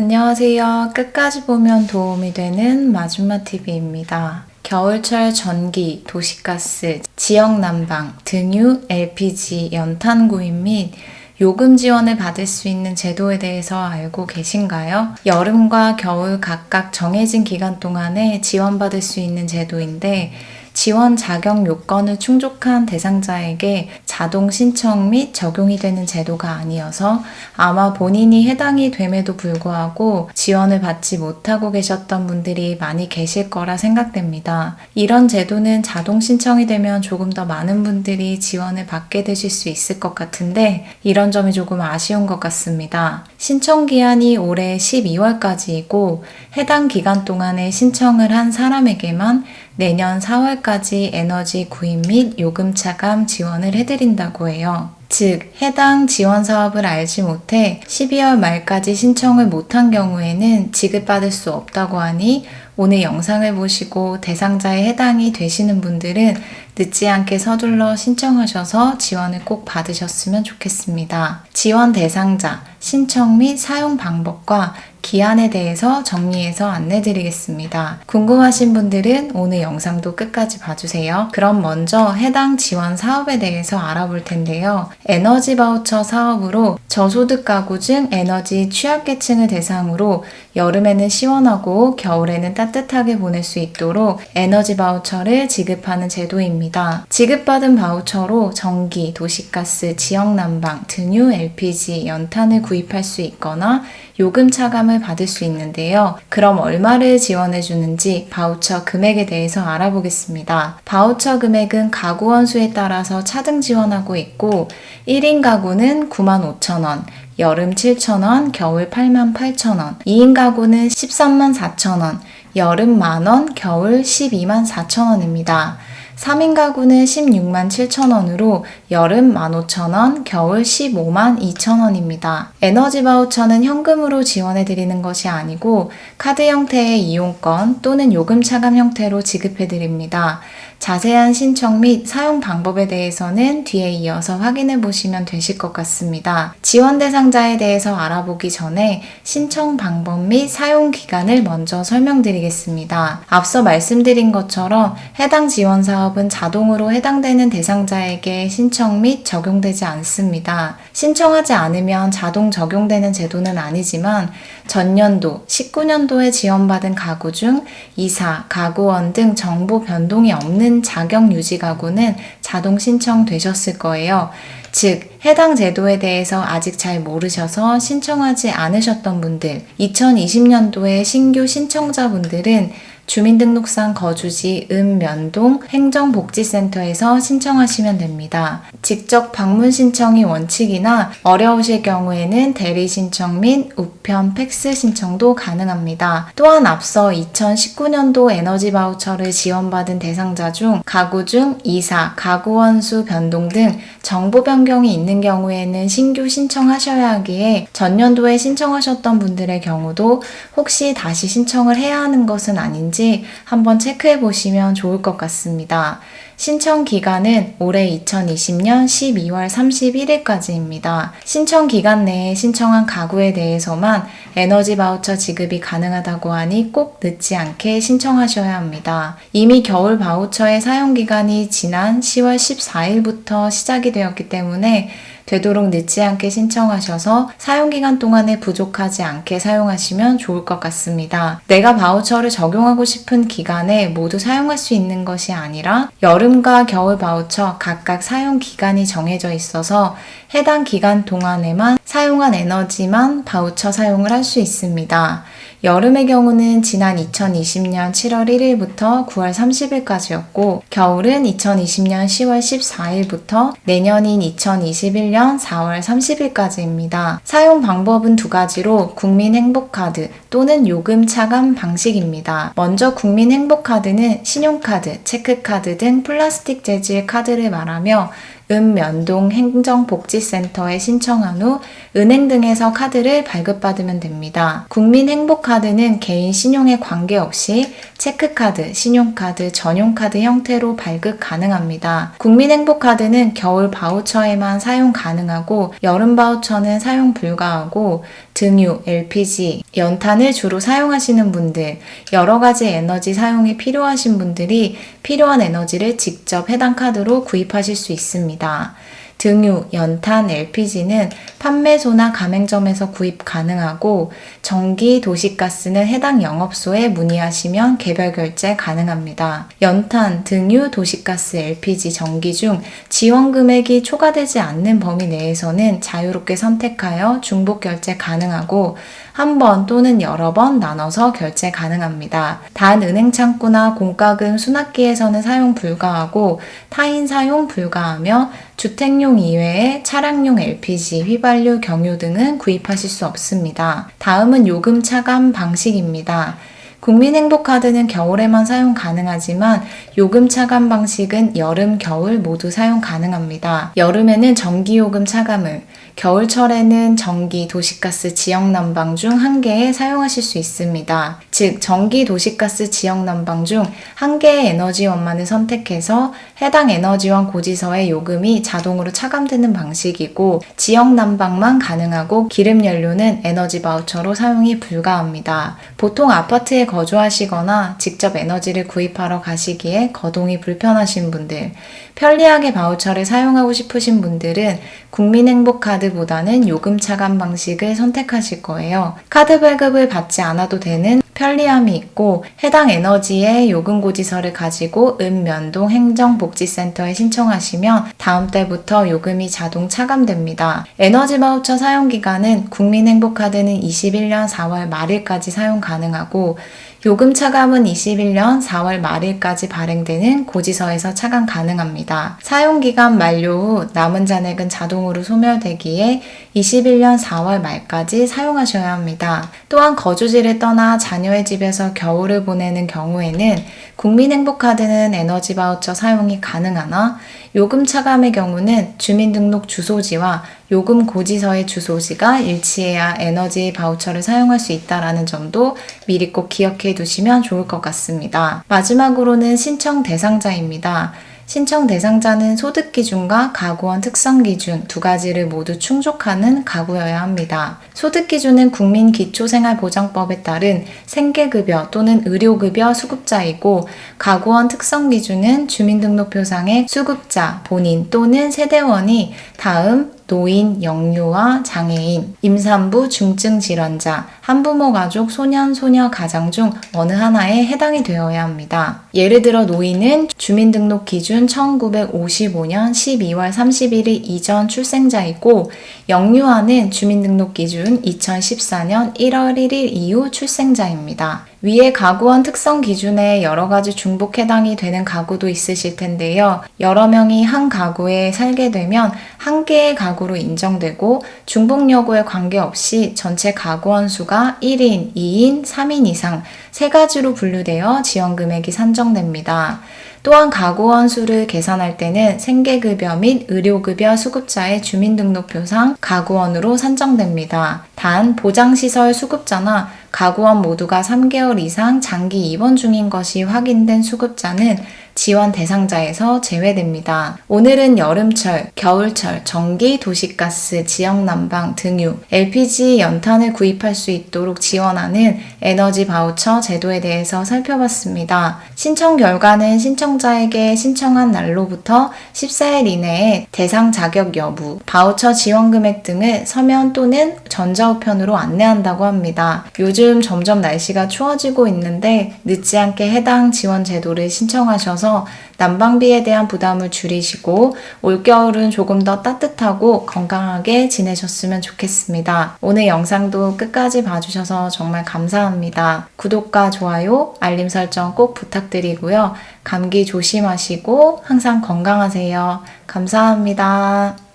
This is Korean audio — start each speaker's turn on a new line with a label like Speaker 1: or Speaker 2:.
Speaker 1: 안녕하세요. 끝까지 보면 도움이 되는 마줌마TV입니다. 겨울철 전기, 도시가스, 지역난방, 등유, LPG, 연탄 구입 및 요금 지원을 받을 수 있는 제도에 대해서 알고 계신가요? 여름과 겨울 각각 정해진 기간 동안에 지원받을 수 있는 제도인데 지원 자격 요건을 충족한 대상자에게 자동 신청 및 적용이 되는 제도가 아니어서 아마 본인이 해당이 됨에도 불구하고 지원을 받지 못하고 계셨던 분들이 많이 계실 거라 생각됩니다. 이런 제도는 자동 신청이 되면 조금 더 많은 분들이 지원을 받게 되실 수 있을 것 같은데 이런 점이 조금 아쉬운 것 같습니다. 신청 기한이 올해 12월까지이고 해당 기간 동안에 신청을 한 사람에게만 내년 4월까지 에너지 구입 및 요금 차감 지원을 해드린다고 해요. 즉, 해당 지원 사업을 알지 못해 12월 말까지 신청을 못한 경우에는 지급받을 수 없다고 하니 오늘 영상을 보시고 대상자에 해당이 되시는 분들은 늦지 않게 서둘러 신청하셔서 지원을 꼭 받으셨으면 좋겠습니다. 지원 대상자, 신청 및 사용 방법과 기한에 대해서 정리해서 안내드리겠습니다. 궁금하신 분들은 오늘 영상도 끝까지 봐주세요. 그럼 먼저 해당 지원 사업에 대해서 알아볼 텐데요. 에너지 바우처 사업으로 저소득 가구 중 에너지 취약계층을 대상으로 여름에는 시원하고 겨울에는 따뜻하게 보낼 수 있도록 에너지 바우처를 지급하는 제도입니다. 지급받은 바우처로 전기, 도시가스, 지역난방, 등유, LPG, 연탄을 구입할 수 있거나 요금 차감을 받을 수 있는데요. 그럼 얼마를 지원해 주는지 바우처 금액에 대해서 알아보겠습니다. 바우처 금액은 가구 원수에 따라서 차등 지원하고 있고 1인 가구는 95,000원, 여름 7,000원, 겨울 88,000원, 2인 가구는 134,000원, 여름 만원, 겨울 124,000원입니다. 3인 가구는 167,000원으로 여름 15,000원, 겨울 152,000원입니다. 에너지 바우처는 현금으로 지원해드리는 것이 아니고 카드 형태의 이용권 또는 요금 차감 형태로 지급해드립니다. 자세한 신청 및 사용 방법에 대해서는 뒤에 이어서 확인해 보시면 되실 것 같습니다. 지원 대상자에 대해서 알아보기 전에 신청 방법 및 사용 기간을 먼저 설명드리겠습니다. 앞서 말씀드린 것처럼 해당 지원 사업은 자동으로 해당되는 대상자에게 신청 및 적용되지 않습니다. 신청하지 않으면 자동 적용되는 제도는 아니지만 전년도, 19년도에 지원받은 가구 중 이사, 가구원 등 정보 변동이 없는 자격 유지 가구는 자동 신청되셨을 거예요. 즉, 해당 제도에 대해서 아직 잘 모르셔서 신청하지 않으셨던 분들, 2020년도에 신규 신청자분들은 주민등록상 거주지 읍면동 행정복지센터에서 신청하시면 됩니다. 직접 방문 신청이 원칙이나 어려우실 경우에는 대리 신청 및 우편 팩스 신청도 가능합니다. 또한 앞서 2019년도 에너지 바우처를 지원받은 대상자 중 가구 중 이사, 가구원 수 변동 등 정보 변경이 있는 경우에는 신규 신청하셔야 하기에 전년도에 신청하셨던 분들의 경우도 혹시 다시 신청을 해야 하는 것은 아닌지 한번 체크해 보시면 좋을 것 같습니다. 신청 기간은 올해 2020년 12월 31일까지입니다. 신청 기간 내에 신청한 가구에 대해서만 에너지 바우처 지급이 가능하다고 하니 꼭 늦지 않게 신청하셔야 합니다. 이미 겨울 바우처의 사용 기간이 지난 10월 14일부터 시작이 되었기 때문에 되도록 늦지 않게 신청하셔서 사용기간 동안에 부족하지 않게 사용하시면 좋을 것 같습니다. 내가 바우처를 적용하고 싶은 기간에 모두 사용할 수 있는 것이 아니라 여름과 겨울 바우처 각각 사용 기간이 정해져 있어서 해당 기간 동안에만 사용한 에너지만 바우처 사용을 할 수 있습니다. 여름의 경우는 지난 2020년 7월 1일부터 9월 30일까지였고 겨울은 2020년 10월 14일부터 내년인 2021년 4월 30일까지입니다. 사용 방법은 두 가지로 국민행복카드 또는 요금 차감 방식입니다. 먼저 국민행복카드는 신용카드, 체크카드 등 플라스틱 재질 카드를 말하며 읍면동 행정복지센터에 신청한 후 은행 등에서 카드를 발급받으면 됩니다. 국민행복카드는 개인 신용에 관계없이 체크카드, 신용카드, 전용카드 형태로 발급 가능합니다. 국민행복카드는 겨울 바우처에만 사용 가능하고 여름 바우처는 사용 불가하고 등유, LPG, 연탄을 주로 사용하시는 분들, 여러 가지 에너지 사용이 필요하신 분들이 필요한 에너지를 직접 해당 카드로 구입하실 수 있습니다. 등유, 연탄, LPG는 판매소나 가맹점에서 구입 가능하고 전기, 도시가스는 해당 영업소에 문의하시면 개별 결제 가능합니다. 연탄, 등유, 도시가스, LPG, 전기 중 지원 금액이 초과되지 않는 범위 내에서는 자유롭게 선택하여 중복 결제 가능하고 한 번 또는 여러 번 나눠서 결제 가능합니다. 단 은행 창구나 공과금 수납기에서는 사용 불가하고 타인 사용 불가하며 주택용 이외에 차량용 LPG, 휘발유, 경유 등은 구입하실 수 없습니다. 다음은 요금 차감 방식입니다. 국민행복카드는 겨울에만 사용 가능하지만 요금 차감 방식은 여름, 겨울 모두 사용 가능합니다. 여름에는 전기요금 차감을, 겨울철에는 전기, 도시가스, 지역난방 중 한 개에 사용하실 수 있습니다. 즉, 전기, 도시가스, 지역난방 중 한 개의 에너지원만을 선택해서 해당 에너지원 고지서의 요금이 자동으로 차감되는 방식이고 지역난방만 가능하고 기름연료는 에너지 바우처로 사용이 불가합니다. 보통 아파트에 거주하시거나 직접 에너지를 구입하러 가시기에 거동이 불편하신 분들, 편리하게 바우처를 사용하고 싶으신 분들은 국민행복카드보다는 요금 차감 방식을 선택하실 거예요. 카드 발급을 받지 않아도 되는 편리함이 있고 해당 에너지의 요금 고지서를 가지고 읍면동 행정복지센터에 신청하시면 다음 달부터 요금이 자동 차감됩니다. 에너지 바우처 사용 기간은 국민행복카드는 21년 4월 말일까지 사용 가능하고 요금 차감은 21년 4월 말일까지 발행되는 고지서에서 차감 가능합니다. 사용기간 만료 후 남은 잔액은 자동으로 소멸되기에 21년 4월 말까지 사용하셔야 합니다. 또한 거주지를 떠나 자녀의 집에서 겨울을 보내는 경우에는 국민행복카드는 에너지 바우처 사용이 가능하나 요금 차감의 경우는 주민등록 주소지와 요금 고지서의 주소지가 일치해야 에너지 바우처를 사용할 수 있다는 점도 미리 꼭 기억해 두시면 좋을 것 같습니다. 마지막으로는 신청 대상자입니다. 신청 대상자는 소득 기준과 가구원 특성 기준 두 가지를 모두 충족하는 가구여야 합니다. 소득 기준은 국민기초생활보장법에 따른 생계급여 또는 의료급여 수급자이고 가구원 특성 기준은 주민등록표상의 수급자, 본인 또는 세대원이 다음 노인, 영유아, 장애인, 임산부, 중증질환자, 한부모 가족, 소년, 소녀 가장 중 어느 하나에 해당이 되어야 합니다. 예를 들어 노인은 주민등록 기준 1955년 12월 31일 이전 출생자이고 영유아는 주민등록 기준 2014년 1월 1일 이후 출생자입니다. 위에 가구원 특성 기준에 여러 가지 중복 해당이 되는 가구도 있으실 텐데요. 여러 명이 한 가구에 살게 되면 한 개의 가구로 인정되고 중복 여부에 관계없이 전체 가구원 수가 1인, 2인, 3인 이상 세 가지로 분류되어 지원 금액이 산정됩니다. 또한 가구원 수를 계산할 때는 생계급여 및 의료급여 수급자의 주민등록표상 가구원으로 산정됩니다. 단 보장시설 수급자나 가구원 모두가 3개월 이상 장기 입원 중인 것이 확인된 수급자는 지원 대상자에서 제외됩니다. 오늘은 여름철, 겨울철, 전기, 도시가스, 지역난방, 등유, LPG, 연탄을 구입할 수 있도록 지원하는 에너지 바우처 제도에 대해서 살펴봤습니다. 신청 결과는 신청자에게 신청한 날로부터 14일 이내에 대상 자격 여부, 바우처 지원 금액 등을 서면 또는 전자우편으로 안내한다고 합니다. 요즘 점점 날씨가 추워지고 있는데 늦지 않게 해당 지원 제도를 신청하셔서 난방비에 대한 부담을 줄이시고 올겨울은 조금 더 따뜻하고 건강하게 지내셨으면 좋겠습니다. 오늘 영상도 끝까지 봐주셔서 정말 감사합니다. 구독과 좋아요, 알림 설정 꼭 부탁드리고요. 감기 조심하시고 항상 건강하세요. 감사합니다.